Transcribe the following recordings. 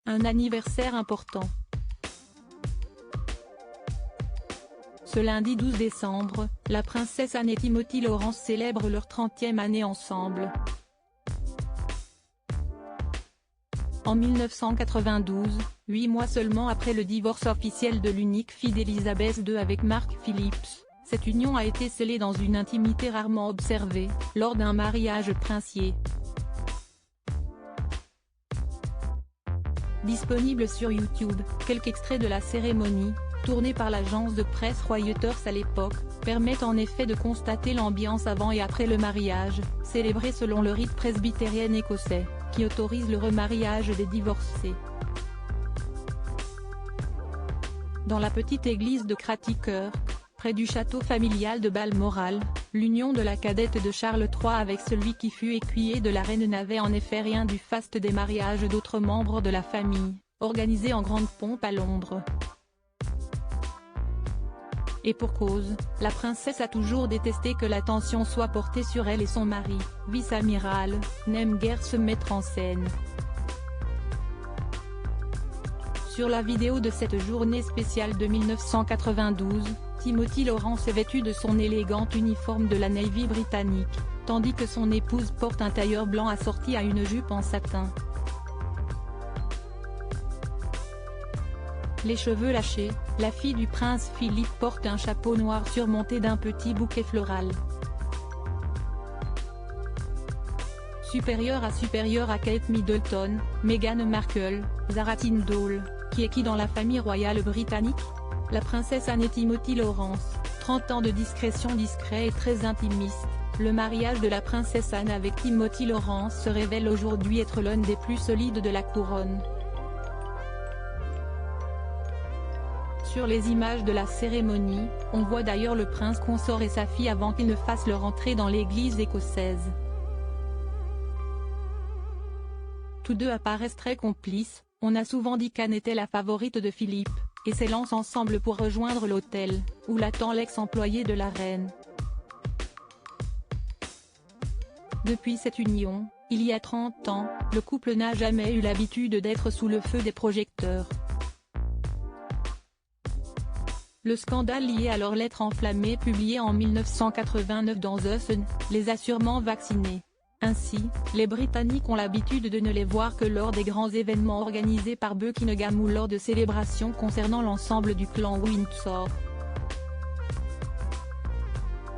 Un anniversaire important. Ce lundi 12 décembre, la princesse Anne et Timothy Lawrence célèbrent leur 30e année ensemble. En 1992, 8 mois seulement après le divorce officiel de l'unique fille d'Elizabeth II avec Mark Phillips, cette union a été scellée dans une intimité rarement observée, lors d'un mariage princier. Disponible sur YouTube, quelques extraits de la cérémonie, tournée par l'agence de presse Reuters à l'époque, permettent en effet de constater l'ambiance avant et après le mariage, célébré selon le rite presbytérien écossais, qui autorise le remariage des divorcés. Dans la petite église de Cratty-Kirk, près du château familial de Balmoral, l'union de la cadette de Charles III avec celui qui fut écuyer de la reine n'avait en effet rien du faste des mariages d'autres membres de la famille, organisés en grande pompe à Londres. Et pour cause, la princesse a toujours détesté que l'attention soit portée sur elle et son mari, vice-amiral, n'aime guère se mettre en scène. Sur la vidéo de cette journée spéciale de 1992, Timothy Lawrence est vêtu de son élégant uniforme de la Navy britannique, tandis que son épouse porte un tailleur blanc assorti à une jupe en satin. Les cheveux lâchés, la fille du prince Philippe porte un chapeau noir surmonté d'un petit bouquet floral. Supérieure à Kate Middleton, Meghan Markle, Zara Tindall, qui est qui dans la famille royale britannique? La princesse Anne et Timothy Lawrence, 30 ans de discrétion discret et très intimiste, le mariage de la princesse Anne avec Timothy Lawrence se révèle aujourd'hui être l'un des plus solides de la couronne. Sur les images de la cérémonie, on voit d'ailleurs le prince consort et sa fille avant qu'ils ne fassent leur entrée dans l'église écossaise. Tous deux apparaissent très complices, on a souvent dit qu'Anne était la favorite de Philippe, et s'élancent ensemble pour rejoindre l'hôtel, où l'attend l'ex-employé de la reine. Depuis cette union, il y a 30 ans, le couple n'a jamais eu l'habitude d'être sous le feu des projecteurs. Le scandale lié à leur lettre enflammée publiée en 1989 dans The Sun, les a sûrement vaccinés. Ainsi, les Britanniques ont l'habitude de ne les voir que lors des grands événements organisés par Buckingham ou lors de célébrations concernant l'ensemble du clan Windsor.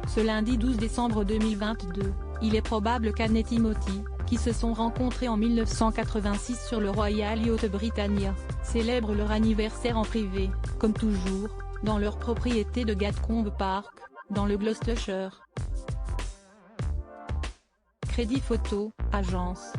Ce lundi 12 décembre 2022, il est probable qu'Anne et Timothy, qui se sont rencontrés en 1986 sur le Royal Yacht Britannia, célèbrent leur anniversaire en privé, comme toujours, dans leur propriété de Gatcombe Park, dans le Gloucestershire. Crédit photo, agence.